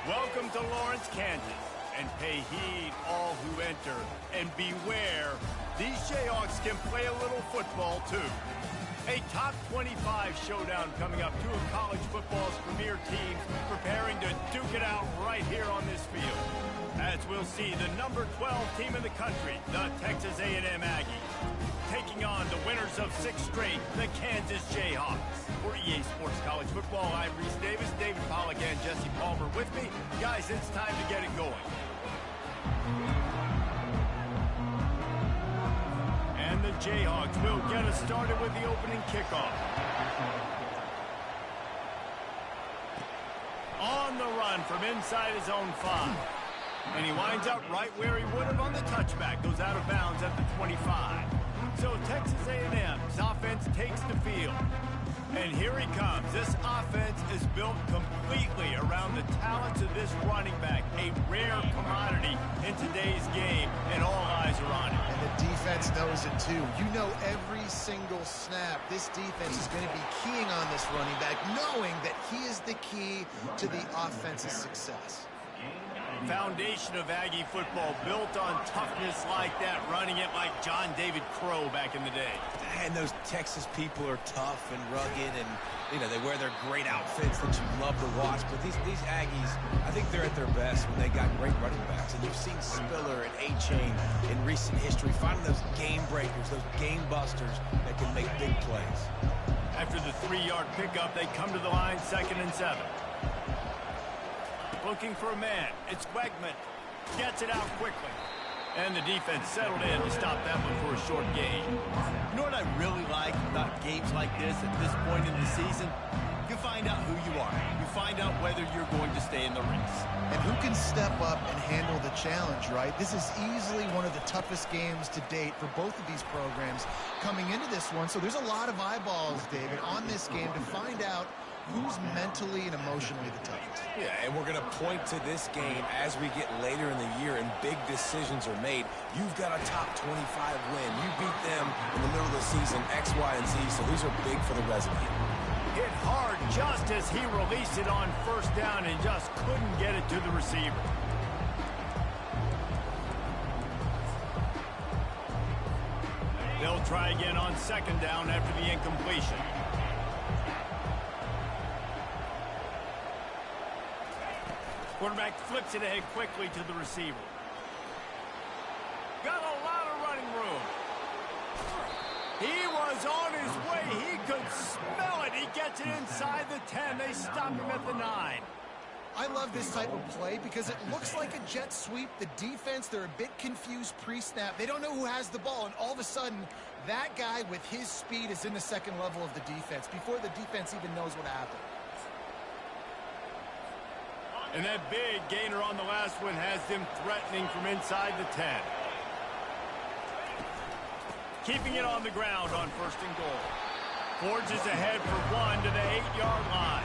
Welcome to Lawrence, Kansas, and pay heed all who enter, and beware, these Jayhawks can play a little football too. A top 25 showdown coming up, two of college football's premier teams preparing to duke it out right here on this field. As we'll see, the number 12 team in the country, the Texas A&M Aggies, taking on the winners of 6 straight, the Kansas Jayhawks. For EA Sports College Football, I'm Reese Davis, David Pollack, and Jesse Palmer with me. Guys, it's time to get it going. And the Jayhawks will get us started with the opening kickoff. On the run from inside his own 5. And he winds up right where he would have on the touchback. Goes out of bounds at the 25. So Texas A&M's offense takes the field. And here he comes. This offense is built completely around the talents of this running back. A rare commodity in today's game, and all eyes are on him. And the defense knows it too. You know every single snap. This defense is going to be keying on this running back, knowing that he is the key to the offense's success. Foundation of Aggie football built on toughness like that, running it like John David Crow back in the day. And those Texas people are tough and rugged, and they wear their great outfits that you love to watch. But these Aggies, I think they're at their best when they got great running backs. And you've seen Spiller and A-Chain in recent history finding those game breakers, those game busters that can make big plays. After the 3-yard pickup, they come to the line, 2nd and 7. Looking for a man. It's Wegman. Gets it out quickly. And the defense settled in to stop that one for a short gain. You know what I really like about games like this at this point in the season? You find out who you are. You find out whether you're going to stay in the race. And who can step up and handle the challenge, right? This is easily one of the toughest games to date for both of these programs coming into this one. So there's a lot of eyeballs, David, on this game to find out who's mentally and emotionally the toughest. Yeah, and we're going to point to this game as we get later in the year and big decisions are made. You've got a top 25 win. You beat them in the middle of the season, X, Y, and Z, so these are big for the resume. Hit hard just as he released it on 1st down and just couldn't get it to the receiver. They'll try again on 2nd down after the incompletion. Quarterback flips it ahead quickly to the receiver. Got a lot of running room. He was on his way. He could smell it. He gets it inside the 10. They stop him at the 9. I love this type of play because it looks like a jet sweep. The defense, they're a bit confused pre-snap. They don't know who has the ball, and all of a sudden, that guy with his speed is in the 2nd level of the defense before the defense even knows what happened. And that big gainer on the last one has them threatening from inside the 10. Keeping it on the ground on 1st and goal. Forges ahead for 1 to the 8-yard line.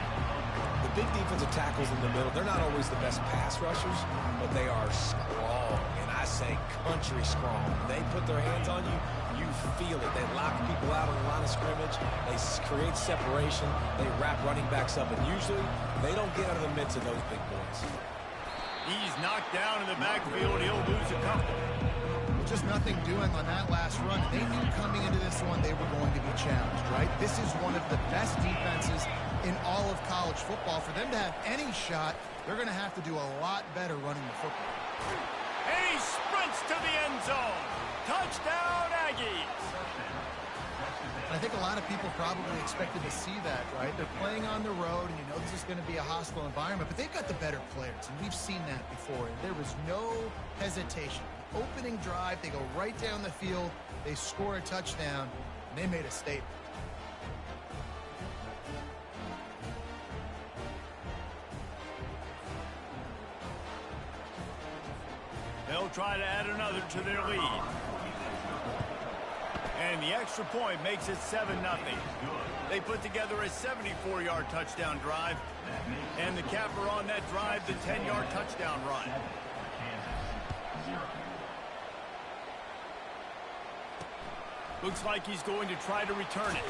The big defensive tackles in the middle, they're not always the best pass rushers, but they are strong, and I say country strong. They put their hands on you, you feel it. They lock people out on the line of scrimmage. They create separation. They wrap running backs up, and usually they don't get out of the midst of those big boys. He's knocked down in the backfield. He'll lose a couple. Just nothing doing on that last run. They knew coming into this one they were going to be challenged, right? This is one of the best defenses in all of college football. For them to have any shot, they're going to have to do a lot better running the football. And he sprints to the end zone. Touchdown, Aggies. I think a lot of people probably expected to see that, right? They're playing on the road, and you know this is going to be a hostile environment, but they've got the better players, and we've seen that before. And there was no hesitation. Opening drive, they go right down the field, they score a touchdown, and they made a statement. They'll try to add another to their lead. And the extra point makes it 7-0. They put together a 74-yard touchdown drive. And the capper on that drive, the 10-yard touchdown run. Looks like he's going to try to return it.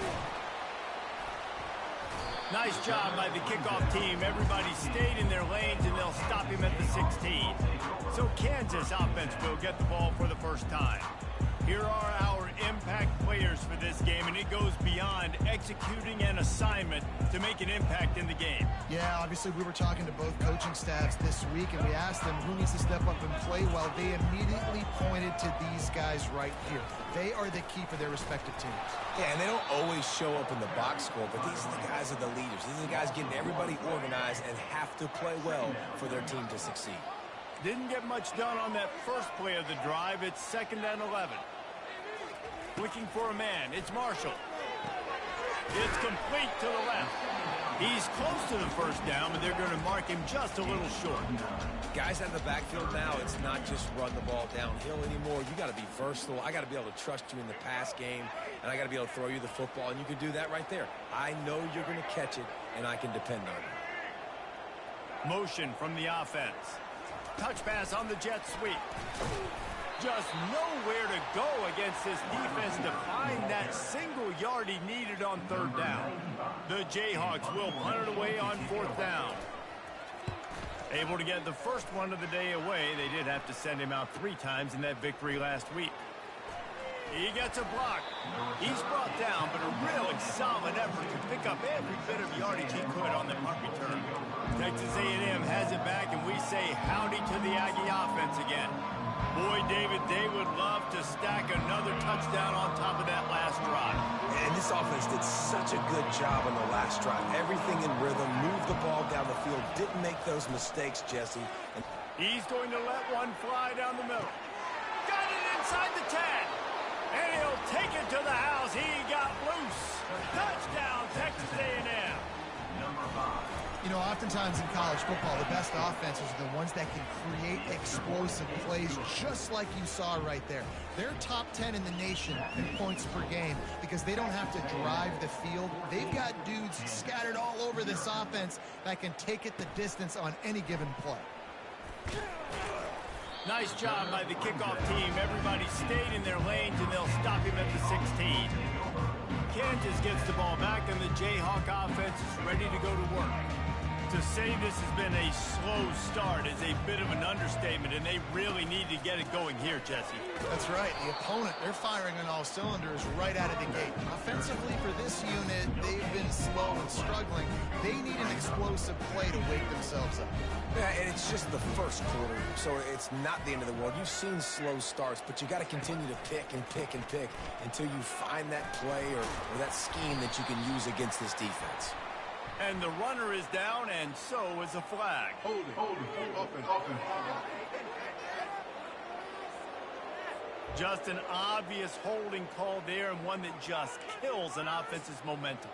Nice job by the kickoff team. Everybody stayed in their lanes, and they'll stop him at the 16. So Kansas offense will get the ball for the first time. Here are our impact players for this game, and it goes beyond executing an assignment to make an impact in the game. Yeah, obviously we were talking to both coaching staffs this week, and we asked them who needs to step up and play well. They immediately pointed to these guys right here. They are the key for their respective teams. Yeah, and they don't always show up in the box score, but these are the guys that are the leaders. These are the guys getting everybody organized and have to play well for their team to succeed. Didn't get much done on that first play of the drive. It's 2nd and 11. Looking for a man. It's Marshall. It's complete to the left. He's close to the first down, but they're going to mark him just a little short. Guys out of the backfield now, it's not just run the ball downhill anymore. You got to be versatile. I got to be able to trust you in the pass game, and I got to be able to throw you the football, and you can do that right there. I know you're going to catch it, and I can depend on it. Motion from the offense. Touch pass on the jet sweep. Just nowhere to go against this defense to find that single yard he needed on 3rd down. The Jayhawks will punt it away on 4th down. Able to get the first one of the day away. They did have to send him out 3 times in that victory last week. He gets a block. He's brought down, but a really solid effort to pick up every bit of yardage he could on the punt return. Texas A&M has it back, and we say howdy to the Aggie offense again. Boy, David, they would love to stack another touchdown on top of that last drive. And this offense did such a good job on the last drive. Everything in rhythm, moved the ball down the field, didn't make those mistakes, Jesse. And he's going to let one fly down the middle. Got it inside the 10. And he'll take it to the house. He got loose. Touchdown, Texas A&M. You know, oftentimes in college football, the best offenses are the ones that can create explosive plays, just like you saw right there. They're top 10 in the nation in points per game because they don't have to drive the field. They've got dudes scattered all over this offense that can take it the distance on any given play. Nice job by the kickoff team. Everybody stayed in their lanes, and they'll stop him at the 16. Kansas gets the ball back, and the Jayhawk offense is ready to go to work. To say this has been a slow start is a bit of an understatement, and they really need to get it going here, Jesse. That's right. The opponent, they're firing on all cylinders right out of the gate. Offensively for this unit, they've been slow and struggling. They need an explosive play to wake themselves up. yeah, and it's just the first quarter, so it's not the end of the world. You've seen slow starts, but you got to continue to pick and pick and pick until you find that play or that scheme that you can use against this defense. And the runner is down, and so is a flag. Hold it, open. Just an obvious holding call there, and one that just kills an offense's momentum.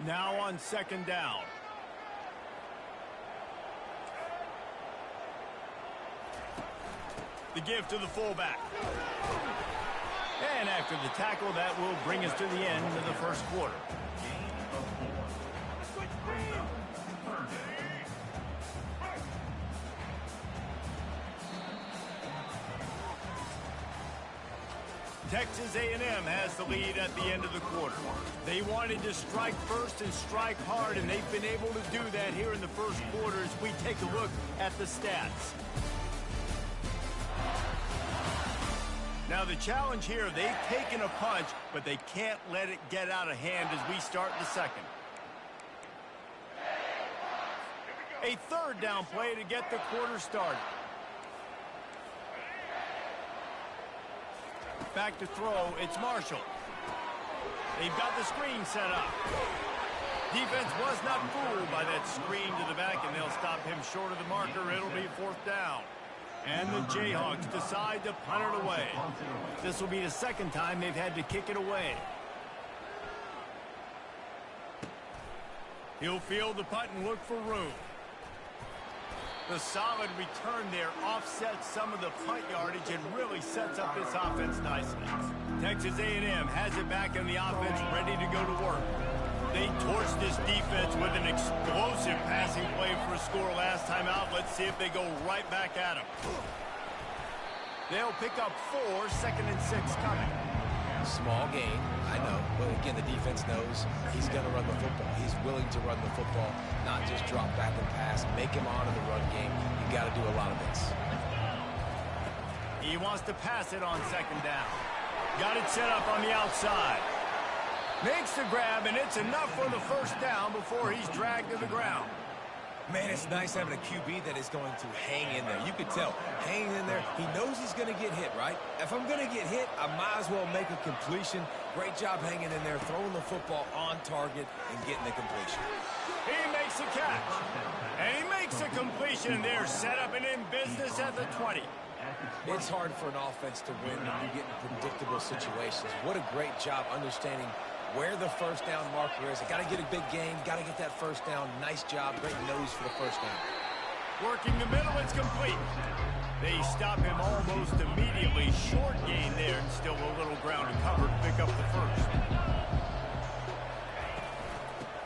Now on 2nd down. The give to the fullback. And after the tackle, that will bring us to the end of the first quarter. Texas A&M has the lead at the end of the quarter. They wanted to strike first and strike hard, and they've been able to do that here in the first quarter as we take a look at the stats. Now the challenge here, they've taken a punch, but they can't let it get out of hand as we start the second. A 3rd down play to get the quarter started. Back to throw, it's Marshall. They've got the screen set up. Defense was not fooled by that screen to the back, and they'll stop him short of the marker. It'll be 4th down. And the Jayhawks decide to punt it away. This will be the 2nd time they've had to kick it away. He'll field the punt and look for room. The solid return there offsets some of the punt yardage and really sets up this offense nicely. Texas A&M has it back in the offense, ready to go to work. They torched this defense with an explosive passing play for a score last time out. Let's see if they go right back at him. They'll pick up 4, 2nd and 6 coming. Small gain, I know. But again, the defense knows he's going to run the football. He's willing to run the football, not just drop back and pass, make him honor the run game. You got to do a lot of this. He wants to pass it on second down. Got it set up on the outside. Makes the grab, and it's enough for the first down before he's dragged to the ground. Man, it's nice having a QB that is going to hang in there. You could tell, hanging in there, he knows he's going to get hit, right? If I'm going to get hit, I might as well make a completion. Great job hanging in there, throwing the football on target and getting the completion. He makes a catch, and he makes a completion. They're set up and in business at the 20. It's hard for an offense to win when you get in predictable situations. What a great job understanding where the first down marker is. I got to get a big gain, got to get that first down. Nice job, great nose for the first down. Working the middle, it's complete. They stop him almost immediately. Short gain there, and still a little ground to cover to pick up the first.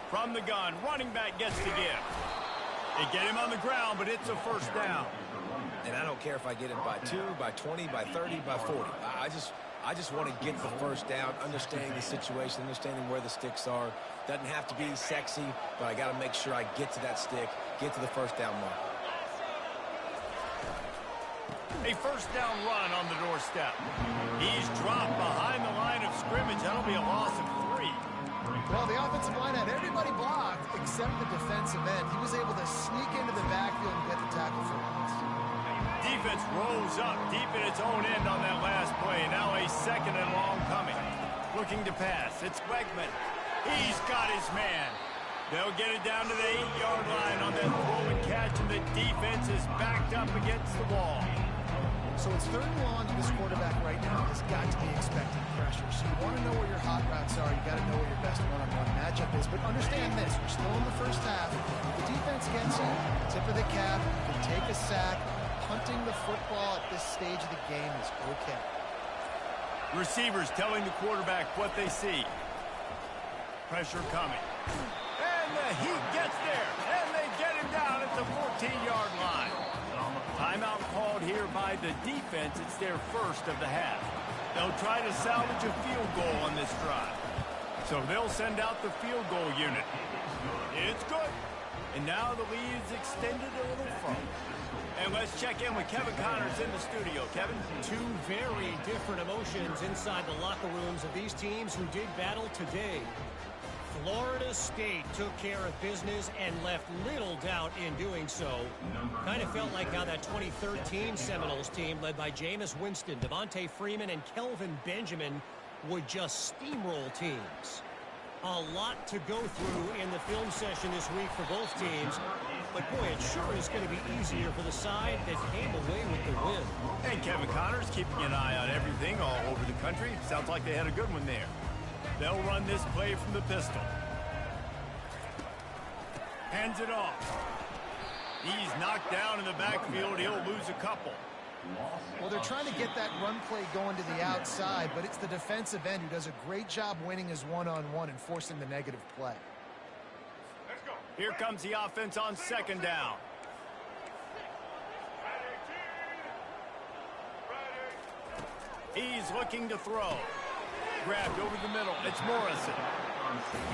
From the gun, running back gets the give. They get him on the ground, but it's a first down. And I don't care if I get it by 2, by 20, by 30, by 40. I just want to get the first down, understanding the situation, understanding where the sticks are. Doesn't have to be sexy, but I got to make sure I get to that stick, get to the first down mark. A first down run on the doorstep. He's dropped behind the line of scrimmage. That'll be a loss of 3. Well, the offensive line had everybody blocked except the defensive end. He was able to sneak into the backfield and get the tackle for once. Defense rolls up deep in its own end on that last play. Now a second and long coming. Looking to pass. It's Wegman. He's got his man. They'll get it down to the 8-yard line on that throw and catch, and the defense is backed up against the wall. So it's third and long, and this quarterback right now has got to be expecting pressure. So you want to know where your hot routes are. You got to know where your best one-on-one matchup is. But understand this: we're still in the first half. If the defense gets you, tip of the cap, you can take a sack. Punting the football at this stage of the game is okay. Receivers telling the quarterback what they see. Pressure coming. And the heat gets there. And they get him down at the 14-yard line. Timeout called here by the defense. It's their first of the half. They'll try to salvage a field goal on this drive. So they'll send out the field goal unit. It's good. And now the lead is extended a little further. And let's check in with Kevin Connors in the studio. Kevin? Two very different emotions inside the locker rooms of these teams who did battle today. Florida State took care of business and left little doubt in doing so. Kind of felt like how that 2013 Seminoles team led by Jameis Winston, Devontae Freeman, and Kelvin Benjamin would just steamroll teams. A lot to go through in the film session this week for both teams. But, boy, it sure is going to be easier for the side that came away with the win. And Kevin Connors keeping an eye on everything all over the country. Sounds like they had a good one there. They'll run this play from the pistol. Hands it off. He's knocked down in the backfield. He'll lose a couple. Well, they're trying to get that run play going to the outside, but it's the defensive end who does a great job winning his one-on-one and forcing the negative play. Here comes the offense on second down. He's looking to throw. Grabbed over the middle. It's Morrison.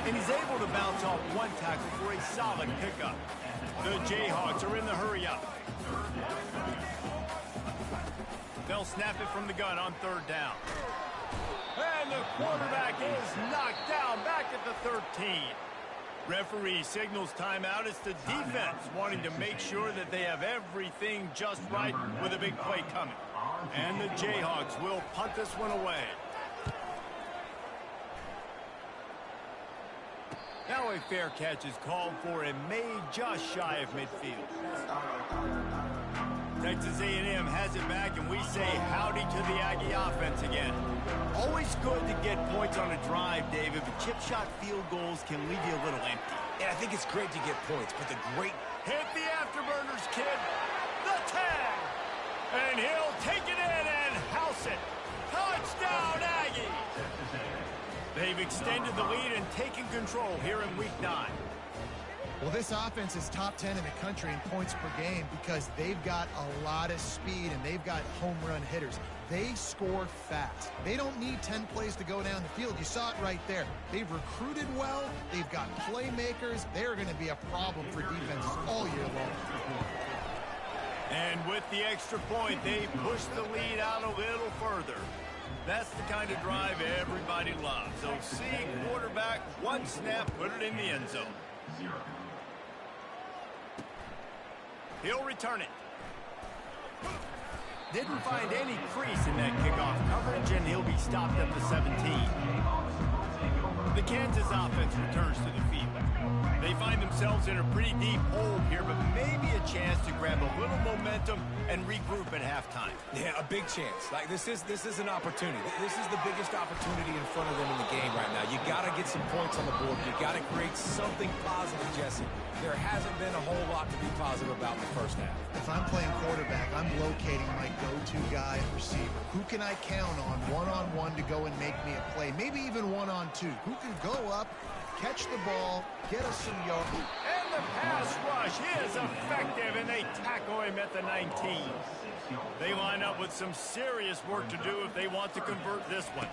And he's able to bounce off one tackle for a solid pickup. The Jayhawks are in the hurry-up. They'll snap it from the gun on third down. And the quarterback is knocked down back at the 13. Referee signals timeout. It's the defense wanting to make sure that they have everything just right with a big play coming. And the Jayhawks will punt this one away. Now a fair catch is called for and made just shy of midfield. Texas A&M has it back, and we say howdy to the Aggie offense again. Always good to get points on a drive, David, but chip shot field goals can leave you a little empty. And I think it's great to get points, but the great... Hit the afterburners, kid. The tag. And he'll take it in and house it. Touchdown, Aggies. They've extended the lead and taken control here in Week 9. Well, this offense is top 10 in the country in points per game because they've got a lot of speed and they've got home run hitters. They score fast. They don't need 10 plays to go down the field. You saw it right there. They've recruited well. They've got playmakers. They're going to be a problem for defenses all year long. And with the extra point, they push the lead out a little further. That's the kind of drive everybody loves. So see quarterback, one snap, put it in the end zone. He'll return it. Didn't find any crease in that kickoff coverage, and he'll be stopped at the 17. The Kansas offense returns to the field. They find themselves in a pretty deep hole here, but maybe a chance to grab a little momentum and regroup at halftime. Yeah, a big chance. Like this is an opportunity. This is the biggest opportunity in front of them in the game right now. You got to get some points on the board. You got to create something positive, Jesse. There hasn't been a whole lot to be positive about in the first half. If I'm playing quarterback, I'm locating my go-to guy at receiver. Who can I count on one-on-one to go and make me a play? Maybe even one-on-two. Who can go up, catch the ball, get us some yards. And the pass rush is effective, and they tackle him at the 19. They line up with some serious work to do if they want to convert this one.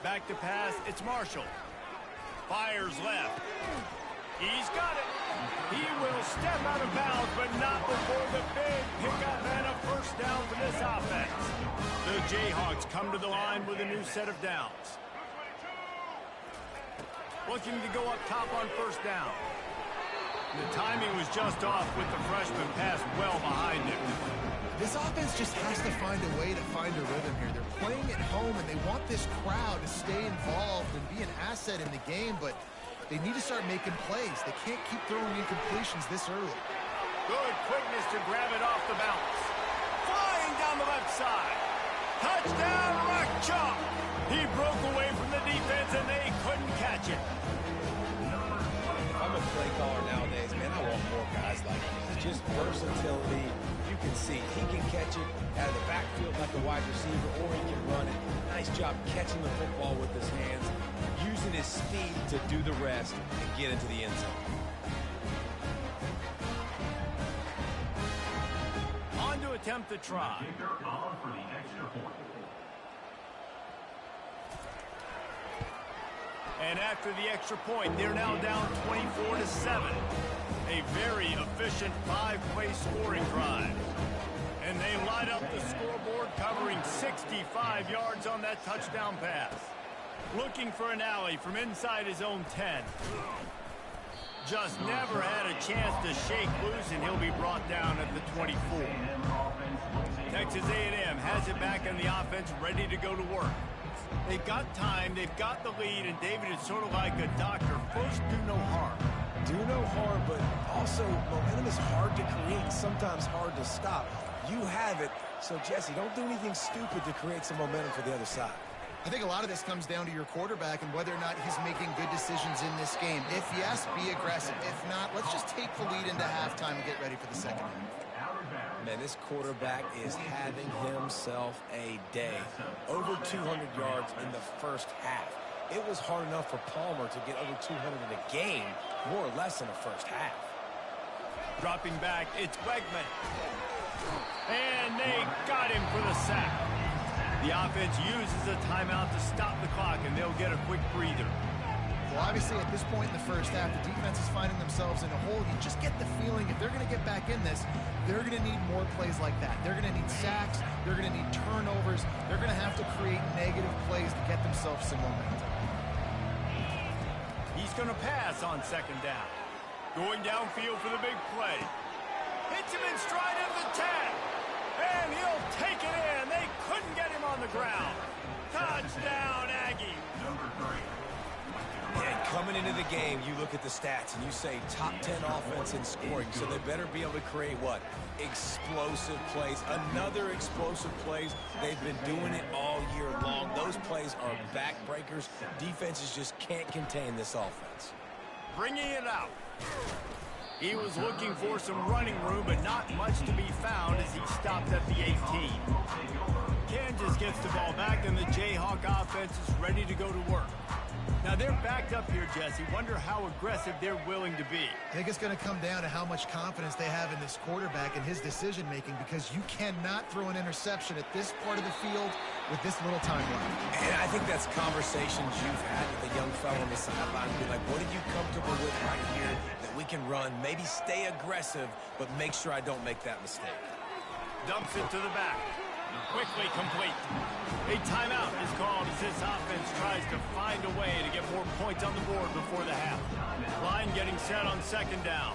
Back to pass, it's Marshall. Fires left. He's got it. He will step out of bounds, but not before the big pickup and a first down for this offense. The Jayhawks come to the line with a new set of downs. Looking to go up top on first down. The timing was just off with the freshman pass well behind him. This offense just has to find a way to find a rhythm here. They're playing at home, and they want this crowd to stay involved and be an asset in the game, but they need to start making plays. They can't keep throwing incompletions this early. Good quickness to grab it off the bounce. Flying down the left side. Touchdown, Rock Chalk. He broke away from the defense, and they couldn't catch it. If I'm a play caller nowadays, man, I want more guys like this. Just versatility. You can see he can catch it out of the backfield like a wide receiver, or he can run it. Nice job catching the football with his hands, using his speed to do the rest and get into the end zone. On to attempt the try. And after the extra point, they're now down 24-7. A very efficient five-play scoring drive. And they light up the scoreboard, covering 65 yards on that touchdown pass. Looking for an alley from inside his own 10. Just never had a chance to shake loose, and he'll be brought down at the 24. Texas A&M has it back in the offense, ready to go to work. They've got time, they've got the lead, and David is sort of like a doctor. First, do no harm. Do no harm, but also momentum is hard to create, sometimes hard to stop. You have it, so Jesse, don't do anything stupid to create some momentum for the other side. I think a lot of this comes down to your quarterback and whether or not he's making good decisions in this game. If yes, be aggressive. If not, let's just take the lead into halftime and get ready for the second half. Man, this quarterback is having himself a day. Over 200 yards in the first half. It was hard enough for Palmer to get over 200 in a game, more or less in the first half. Dropping back, it's Wegman. And they got him for the sack. The offense uses a timeout to stop the clock, and they'll get a quick breather. Well, obviously, at this point in the first half, the defense is finding themselves in a hole. You just get the feeling if they're going to get back in this, they're going to need more plays like that. They're going to need sacks. They're going to need turnovers. They're going to have to create negative plays to get themselves some momentum. He's going to pass on second down. Going downfield for the big play. Hits him in stride of the 10. And he'll take it in. They couldn't get him on the ground. Touchdown, Aggies. And coming into the game, you look at the stats and you say top 10 offense in scoring, so they better be able to create what? Explosive plays. Another explosive plays. They've been doing it all year long. Those plays are backbreakers. Defenses just can't contain this offense. Bringing it out. He was looking for some running room, but not much to be found as he stopped at the 18. Kansas gets the ball back, and the Jayhawk offense is ready to go to work. Now they're backed up here, Jesse. Wonder how aggressive they're willing to be. I think it's going to come down to how much confidence they have in this quarterback and his decision-making, because you cannot throw an interception at this part of the field with this little time left. And I think that's conversations you've had with a young fellow on the sideline. Be like, what are you comfortable with right here that we can run? Maybe stay aggressive, but make sure I don't make that mistake. Dumps it to the back. Quickly complete. A timeout is called as this offense tries to find a way to get more points on the board before the half. Line getting set on second down.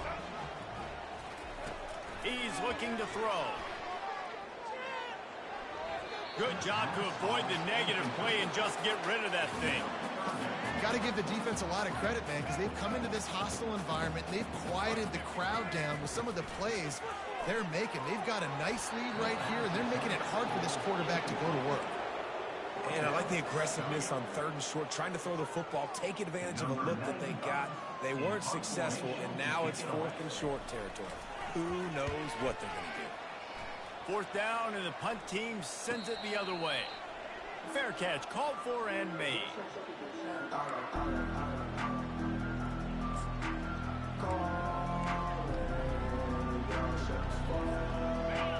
He's looking to throw. Good job to avoid the negative play and just get rid of that thing. Got to give the defense a lot of credit, man, because they've come into this hostile environment. They've quieted the crowd down with some of the plays they're making. They've got a nice lead right here, and they're making it hard for this quarterback to go to work. And I like the aggressiveness on 3rd and short, trying to throw the football, take advantage of a look that they got. They weren't successful, and now it's 4th and short territory. Who knows what they're going to do? 4th down, and the punt team sends it the other way. Fair catch called for and made.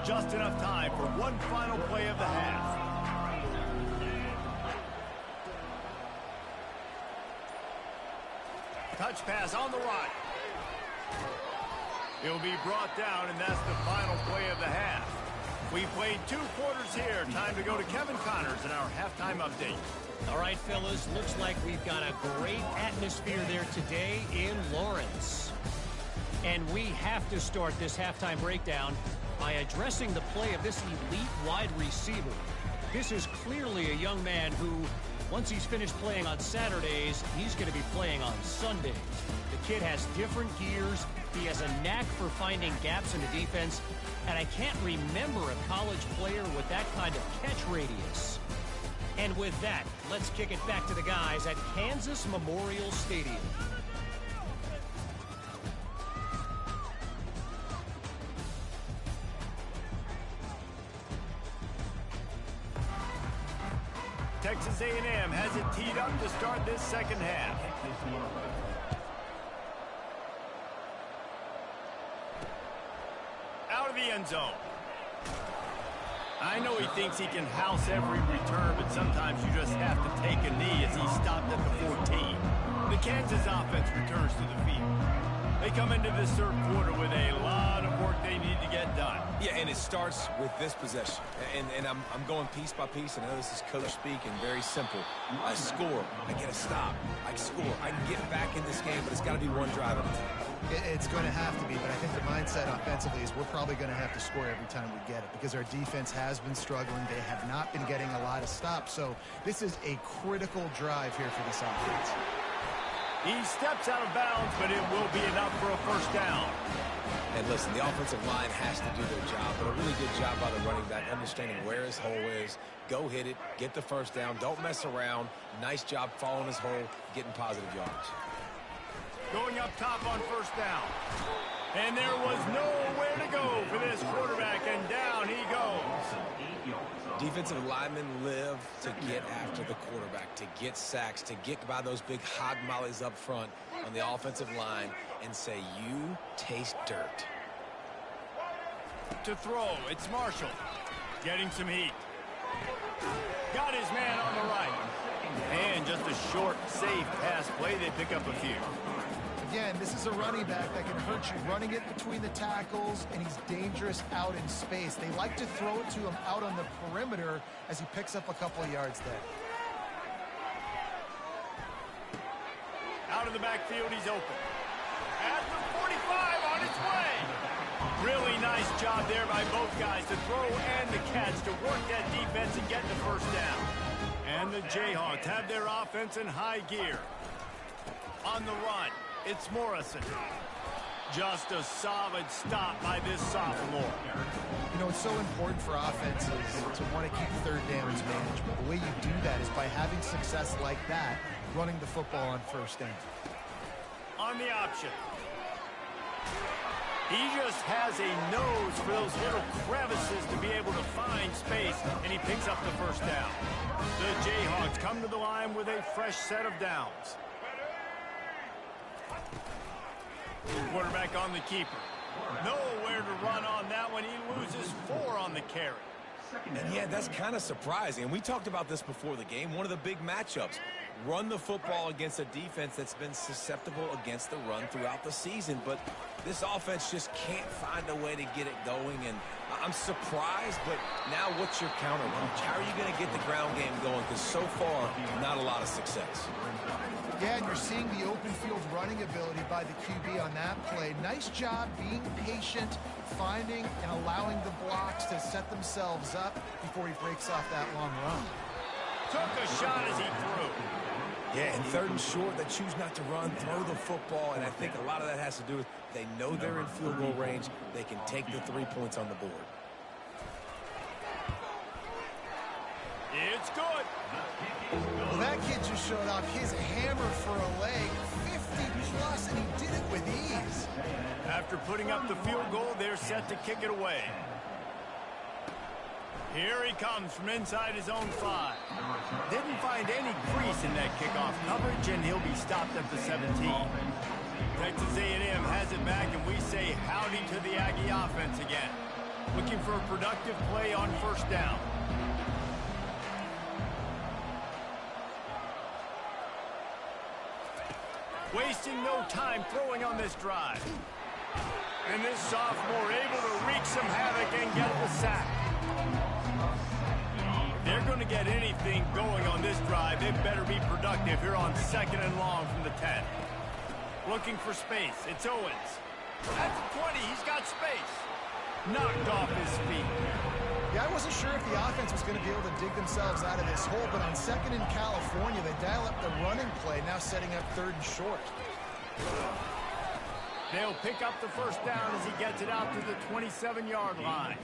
Just enough time for one final play of the half. Touch pass on the right. He'll be brought down, and that's the final play of the half. We played 2 quarters here. Time to go to Kevin Connors in our halftime update. All right, fellas, looks like we've got a great atmosphere there today in Lawrence. And we have to start this halftime breakdown by addressing the play of this elite wide receiver. This is clearly a young man who, once he's finished playing on Saturdays, he's going to be playing on Sundays. The kid has different gears. He has a knack for finding gaps in the defense. And I can't remember a college player with that kind of catch radius. And with that, let's kick it back to the guys at Kansas Memorial Stadium. Texas A&M has it teed up to start this second half. Out of the end zone. I know he thinks he can house every return, but sometimes you just have to take a knee as he stopped at the 14. The Kansas offense returns to the field. They come into this 3rd quarter with a lot of work they need to get done. Yeah, and it starts with this possession. And I'm going piece by piece. I know this is coach speak and very simple. I score. I get a stop. I score. I can get back in this game, but it's got to be one drive at a time. It's going to have to be, but I think the mindset offensively is we're probably going to have to score every time we get it, because our defense has been struggling. They have not been getting a lot of stops. So this is a critical drive here for this offense. He steps out of bounds, but it will be enough for a 1st down. And listen, the offensive line has to do their job, but a really good job by the running back, understanding where his hole is. Go hit it, get the 1st down, don't mess around. Nice job following his hole, getting positive yards. Going up top on 1st down. And there was nowhere to go for this quarterback, and down he goes. Defensive linemen live to get after the quarterback, to get sacks, to get by those big hog mollies up front on the offensive line and say, you taste dirt. To throw, it's Marshall. Getting some heat. Got his man on the right. And just a short, safe pass play. They pick up a few. Again, this is a running back that can hurt you running it between the tackles, and he's dangerous out in space. They like to throw it to him out on the perimeter as he picks up a couple of yards there. Out of the backfield, he's open. At the 45, on its way. Really nice job there by both guys to throw and the catch to work that defense and get the 1st down. And the Jayhawks have their offense in high gear. On the run, it's Morrison. Just a solid stop by this sophomore. You know, it's so important for offenses to want to keep 3rd downs management. The way you do that is by having success like that, running the football on 1st down. On the option. He just has a nose for those little crevices to be able to find space, and he picks up the first down. The Jayhawks come to the line with a fresh set of downs. Quarterback on the keeper. Nowhere to run on that one. He loses 4 on the carry. And yeah, that's kind of surprising. And we talked about this before the game. One of the big matchups. Run the football against a defense that's been susceptible against the run throughout the season. But this offense just can't find a way to get it going. And I'm surprised, but now what's your counter punch? How are you going to get the ground game going? Because so far, not a lot of success. Yeah, and you're seeing the open field running ability by the QB on that play. Nice job being patient, finding and allowing the blocks to set themselves up before he breaks off that long run. Took a shot as he threw. Yeah, and 3rd and short, they choose not to run, throw the football, and I think a lot of that has to do with they know they're in field goal range. They can take the 3 points on the board. It's good. Well, that kid just showed off his hammer for a leg, 50+, and he did it with ease. After putting up the field goal, they're set to kick it away. Here he comes from inside his own 5. Didn't find any crease in that kickoff coverage, and he'll be stopped at the 17. Texas A&M has it back, and we say howdy to the Aggie offense again. Looking for a productive play on 1st down. Wasting no time throwing on this drive. And this sophomore able to wreak some havoc and get the sack. If they're going to get anything going on this drive, it better be productive here on 2nd and long from the 10. Looking for space. It's Owens. At the 20, he's got space. Knocked off his feet. Yeah, I wasn't sure if the offense was going to be able to dig themselves out of this hole, but on 2nd in California, they dial up the running play, now setting up 3rd and short. They'll pick up the first down as he gets it out to the 27-yard line.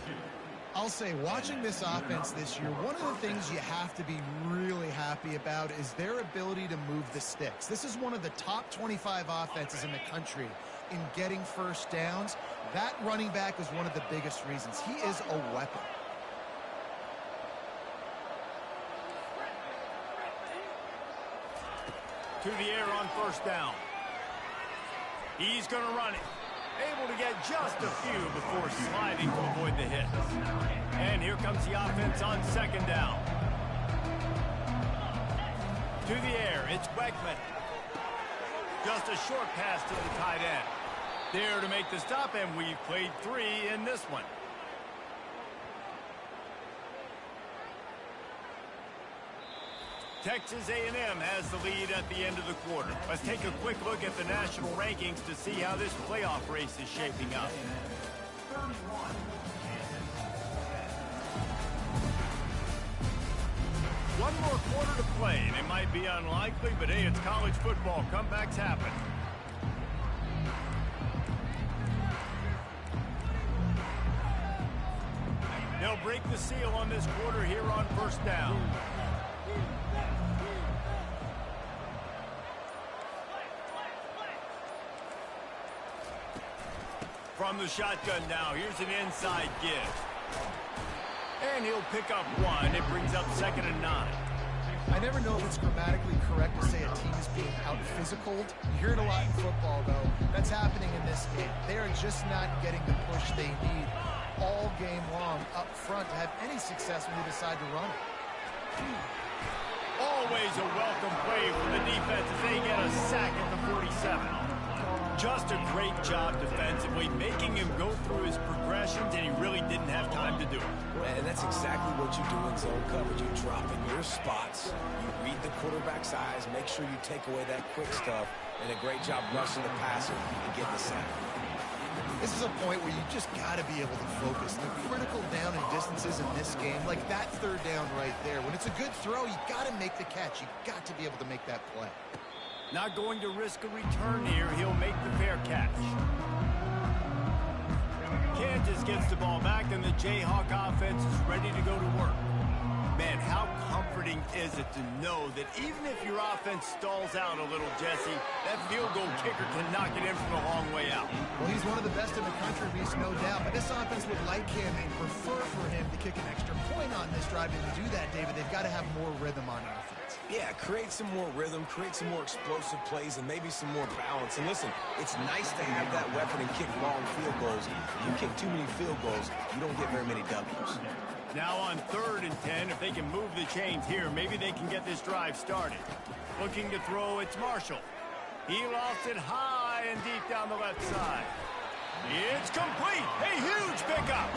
I'll say, watching this offense this year, one of the things you have to be really happy about is their ability to move the sticks. This is one of the top 25 offenses in the country in getting first downs. That running back is one of the biggest reasons. He is a weapon. To the air on 1st down. He's going to run it. Able to get just a few before sliding to avoid the hit. And here comes the offense on 2nd down. To the air, it's Weckman. Just a short pass to the tight end. There to make the stop, and we've played 3 in this one. Texas A&M has the lead at the end of the quarter. Let's take a quick look at the national rankings to see how this playoff race is shaping up. One more quarter to play, and it might be unlikely, but hey, it's college football. Comebacks happen. They'll break the seal on this quarter here on 1st down. From the shotgun now, here's an inside give. And he'll pick up 1. It brings up 2nd and 9. I never know if it's grammatically correct to say a team is being out-physicaled. You hear it a lot in football, though. That's happening in this game. They are just not getting the push they need all game long up front to have any success when they decide to run it. Always a welcome play for the defense as they get a sack at the 47. Just a great job defensively, making him go through his progressions, and he really didn't have time to do it. And that's exactly what you do in zone coverage. You drop in your spots, you read the quarterback's eyes, make sure you take away that quick stuff, and a great job rushing the passer and getting the sack. This is a point where you just got to be able to focus. The critical down and distances in this game, like that 3rd down right there. When it's a good throw, you got to make the catch. You got to be able to make that play. Not going to risk a return here. He'll make the fair catch. Kansas gets the ball back, and the Jayhawk offense is ready to go to work. Man, how comforting is it to know that even if your offense stalls out a little, Jesse, that field goal kicker can knock it in from a long way out. Well, he's one of the best in the country, Reese, no doubt. But this offense would like him and prefer for him to kick an extra point on this drive. And to do that, David, they've got to have more rhythm on offense. Yeah, create some more rhythm, create some more explosive plays, and maybe some more balance. And listen, it's nice to have that weapon and kick long field goals. You kick too many field goals, you don't get very many W's. Now on 3rd and 10, if they can move the chains here, maybe they can get this drive started. Looking to throw, it's Marshall. He lost it high and deep down the left side. It's complete. A huge pickup.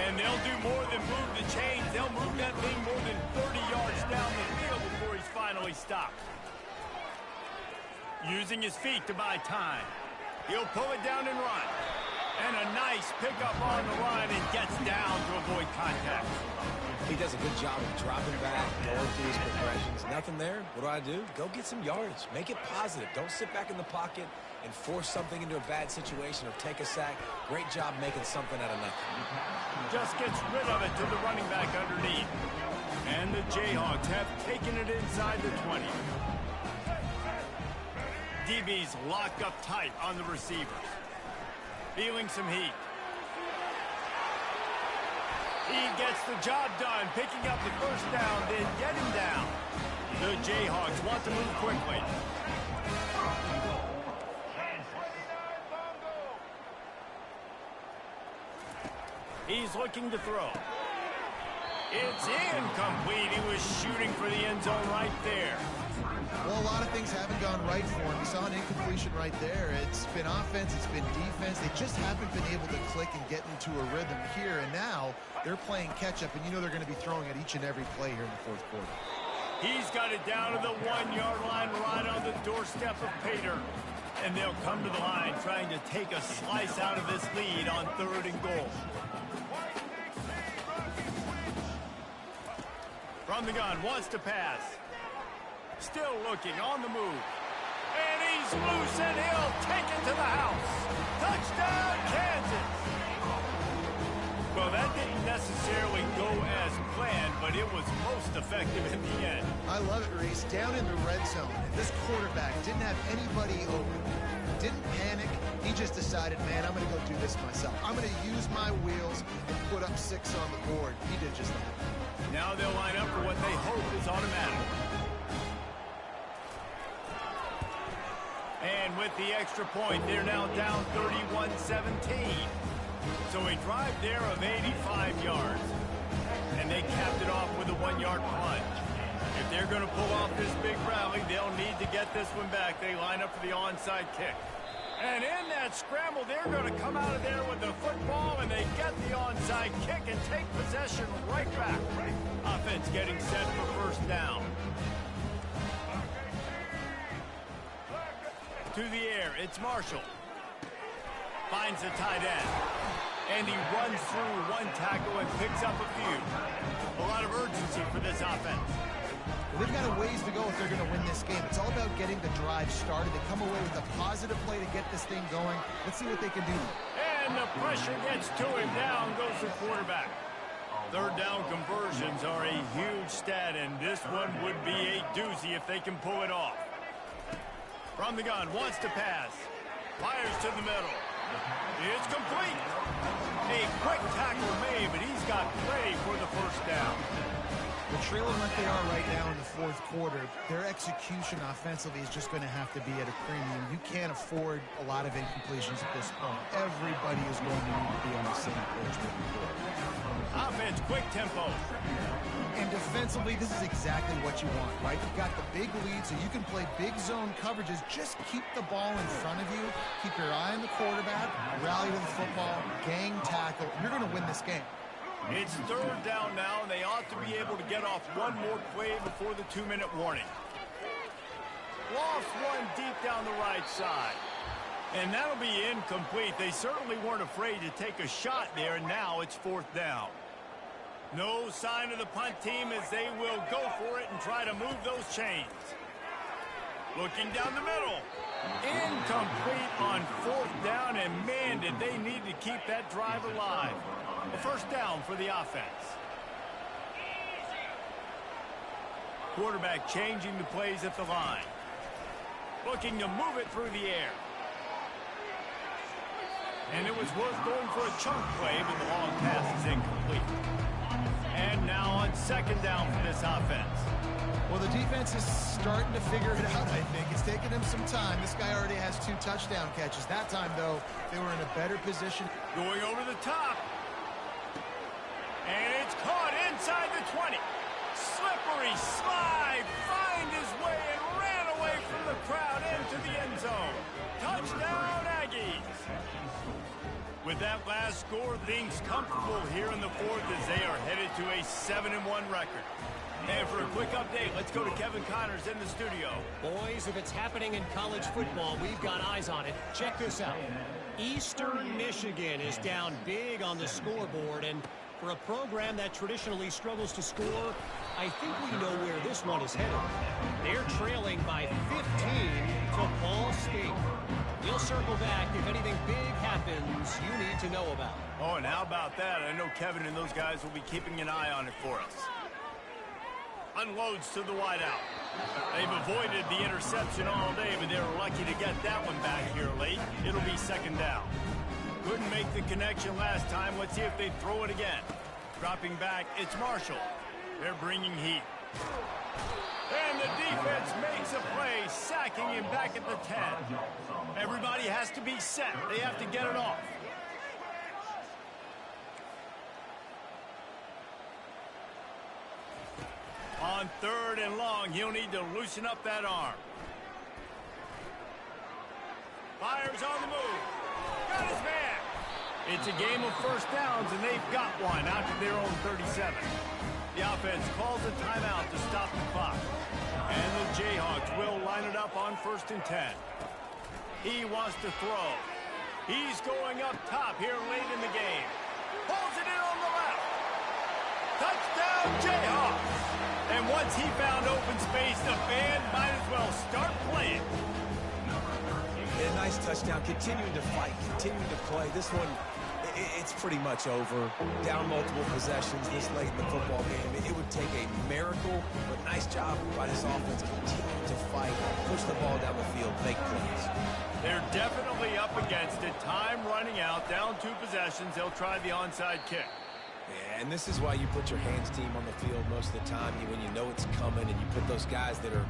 And they'll do more than move the chains. They'll move that thing more than 30 yards down the field before he's finally stopped. Using his feet to buy time. He'll pull it down and run. And a nice pickup on the line and gets down to avoid contact. He does a good job of dropping back, going through his progressions. Nothing there. What do? Go get some yardage. Make it positive. Don't sit back in the pocket and force something into a bad situation or take a sack. Great job making something out of nothing. Just gets rid of it to the running back underneath. And the Jayhawks have taken it inside the 20. DB's locked up tight on the receivers. Feeling some heat. He gets the job done, picking up the first down, then getting down. The Jayhawks want to move quickly. He's looking to throw. It's incomplete. He was shooting for the end zone right there. Well, a lot of things haven't gone right for him. You saw an incompletion right there. It's been offense, it's been defense. They just haven't been able to click and get into a rhythm here. And now they're playing catch-up, and you know they're going to be throwing at each and every play here in the 4th quarter. He's got it down to the 1-yard line right on the doorstep of Pater. And they'll come to the line trying to take a slice out of this lead on 3rd and goal. From the gun, wants to pass. Still looking, on the move. And he's loose, and he'll take it to the house. Touchdown, Kansas! Well, that didn't necessarily go as planned, but it was most effective in the end. I love it, Reese. Down in the red zone, and this quarterback didn't have anybody open. Didn't panic. He just decided, man, I'm going to go do this myself. I'm going to use my wheels and put up 6 on the board. He did just that. Now they'll line up for what they hope is automatic. And with the extra point, they're now down 31-17. So a drive there of 85 yards. And they capped it off with a 1-yard plunge. If they're going to pull off this big rally, they'll need to get this one back. They line up for the onside kick. And in that scramble, they're going to come out of there with the football, and they get the onside kick and take possession right back. Offense getting set for first down. To the air, it's Marshall. Finds the tight end. And he runs through one tackle and picks up a few. A lot of urgency for this offense. They've got a ways to go if they're going to win this game. It's all about getting the drive started. They come away with a positive play to get this thing going. Let's see what they can do. And the pressure gets to him. Down goes the quarterback. 3rd down conversions are a huge stat, and this one would be a doozy if they can pull it off. From the gun, wants to pass. Fires to the middle. It's complete. A quick tackle made, but he's got play for the first down. Well, trailing like they are right now in the 4th quarter, their execution offensively is just going to have to be at a premium. You can't afford a lot of incompletions at this point. Everybody is going to need to be on the same page moving forward. Offense, quick tempo. And defensively, this is exactly what you want, right? You've got the big lead, so you can play big zone coverages. Just keep the ball in front of you. Keep your eye on the quarterback. Rally to the football. Gang tackle. You're going to win this game. It's 3rd down now, and they ought to be able to get off one more play before the 2-minute warning. Lost one deep down the right side. And that'll be incomplete. They certainly weren't afraid to take a shot there, and now it's 4th down. No sign of the punt team as they will go for it and try to move those chains. Looking down the middle. Incomplete on 4th down, and man, did they need to keep that drive alive. A first down for the offense. Quarterback changing the plays at the line. Looking to move it through the air. And it was worth going for a chunk play, but the long pass is incomplete. And now on second down for this offense. Well, the defense is starting to figure it out, I think. It's taken him some time. This guy already has 2 touchdown catches. That time, though, they were in a better position. Going over the top. And it's caught inside the 20. Slippery slide. Find his way and ran away from the crowd into the end zone. Touchdown, Aggies. With that last score, things comfortable here in the fourth as they are headed to a 7-1 record. And for a quick update, let's go to Kevin Connors in the studio. Boys, if it's happening in college football, we've got eyes on it. Check this out. Eastern Michigan is down big on the scoreboard, and for a program that traditionally struggles to score, I think we know where this one is headed. They're trailing by 15 to Ball State. We'll circle back if anything big happens you need to know about. Oh, and how about that? I know Kevin and those guys will be keeping an eye on it for us. Unloads to the wideout. They've avoided the interception all day, but they were lucky to get that one back here late. It'll be second down. Couldn't make the connection last time. Let's see if they throw it again. Dropping back, it's Marshall. They're bringing heat. And the defense makes a play, sacking him back at the 10. Everybody has to be set. They have to get it off. On third and long, he'll need to loosen up that arm. Fires on the move. Got his man. It's a game of first downs, and they've got one out to their own 37. The offense calls a timeout to stop the clock. And the Jayhawks will line it up on 1st and 10. He wants to throw. He's going up top here late in the game. Pulls it in on the left. Touchdown, Jayhawks. And once he found open space, the band might as well start playing. A nice touchdown, continuing to fight, continuing to play. This one, it's pretty much over. Down multiple possessions this late in the football game. It would take a miracle, but nice job by this offense continuing to fight, push the ball down the field, make plays. They're definitely up against it. Time running out, down 2 possessions. They'll try the onside kick. Yeah, and this is why you put your hands team on the field most of the time when you know it's coming, and you put those guys that are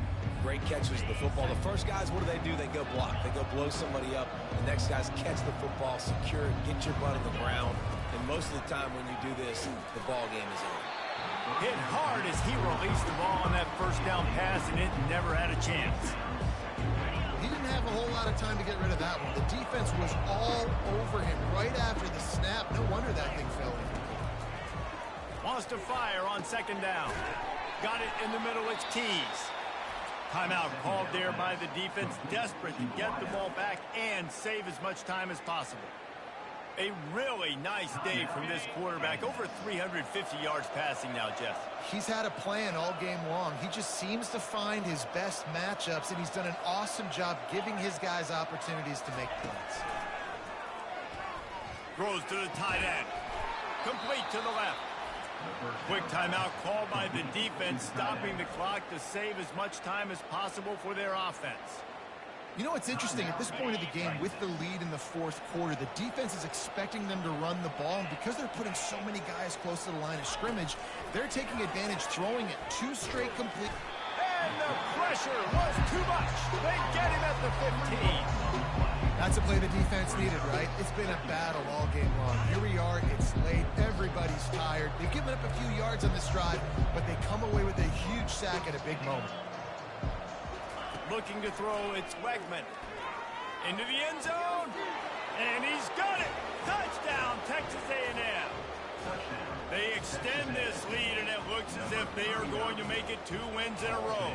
great catchers of the football. The first guys, what do? They go block. They go blow somebody up. The next guys catch the football, secure it, get your butt on the ground. And most of the time when you do this, the ball game is over. Hit hard as he released the ball on that first down pass, and it never had a chance. He didn't have a whole lot of time to get rid of that one. The defense was all over him right after the snap. No wonder that thing fell in. Wants to fire on second down. Got it in the middle, it's Keys. Timeout called there by the defense, desperate to get the ball back and save as much time as possible. A really nice day from this quarterback. Over 350 yards passing now, Jeff. He's had a plan all game long. He just seems to find his best matchups, and he's done an awesome job giving his guys opportunities to make points. Throws to the tight end. Complete to the left. Quick timeout called by the defense, stopping the clock to save as much time as possible for their offense. You know what's interesting? At this point of the game, with the lead in the fourth quarter, the defense is expecting them to run the ball. And because they're putting so many guys close to the line of scrimmage, they're taking advantage, throwing it 2 straight complete. And the pressure was too much. They get him at the 15. That's a play the defense needed, right? It's been a battle all game long. Here we are. It's late. Everybody's tired. They've given up a few yards on this drive, but they come away with a huge sack at a big moment. Looking to throw, it's Wegman. Into the end zone. And he's got it. Touchdown, Texas A&M. They extend this lead, and it looks as if they are going to make it 2 wins in a row.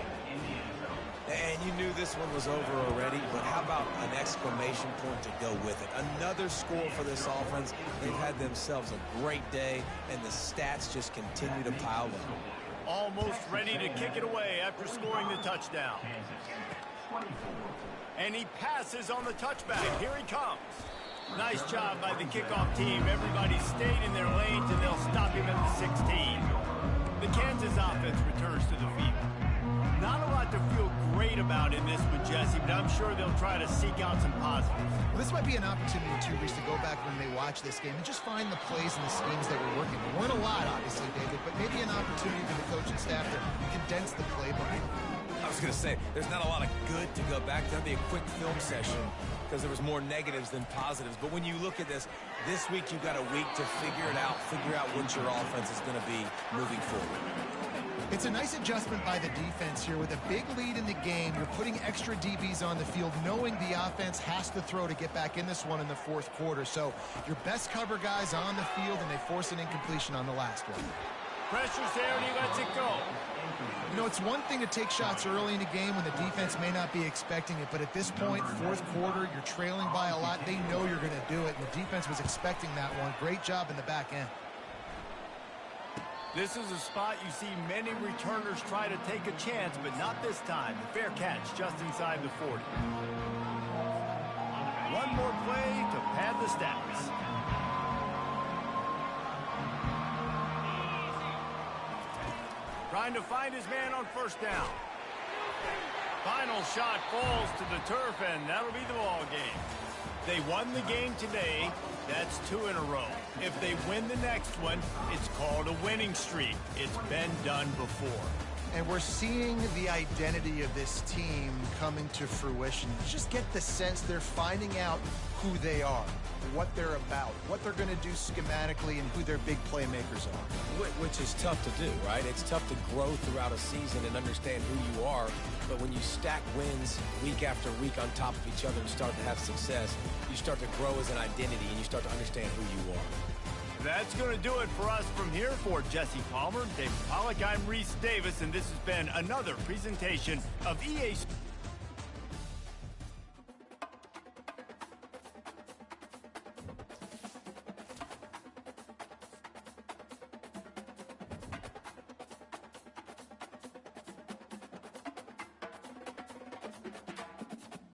And you knew this one was over already, but how about an exclamation point to go with it? Another score for this offense. They've had themselves a great day, and the stats just continue to pile up. Almost ready to kick it away after scoring the touchdown. And he passes on the touchback. Here he comes. Nice job by the kickoff team. Everybody stayed in their lanes, and they'll stop him at the 16. The Kansas offense returns to the field. Not a lot to feel great about in this one, Jesse, but I'm sure they'll try to seek out some positives. Well, this might be an opportunity, too, Reese, to go back when they watch this game and just find the plays and the schemes that were working. There weren't a lot, obviously, David, but maybe an opportunity for the coaching staff to condense the playbook. I was going to say, there's not a lot of good to go back. That'd be a quick film session because there was more negatives than positives. But when you look at this week you've got a week to figure it out, figure out what your offense is going to be moving forward. It's a nice adjustment by the defense here. With a big lead in the game, you're putting extra DBs on the field, knowing the offense has to throw to get back in this one in the fourth quarter. So your best cover guys on the field, and they force an incompletion on the last one. Pressure's there, and he lets it go. You know, it's one thing to take shots early in the game when the defense may not be expecting it, but at this point, fourth quarter, you're trailing by a lot. They know you're going to do it, and the defense was expecting that one. Great job in the back end. This is a spot you see many returners try to take a chance, but not this time. The fair catch just inside the 40. One more play to pad the stats. Trying to find his man on first down. Final shot falls to the turf, and that'll be the ball game. They won the game today. That's 2 in a row. If they win the next one, it's called a winning streak. It's been done before. And we're seeing the identity of this team coming to fruition. You just get the sense they're finding out who they are, what they're about, what they're going to do schematically, and who their big playmakers are. Which is tough to do, right? It's tough to grow throughout a season and understand who you are. But when you stack wins week after week on top of each other and start to have success, you start to grow as an identity and you start to understand who you are. That's going to do it for us from here. For Jesse Palmer, David Pollack, I'm Reese Davis, and this has been another presentation of EA Sports.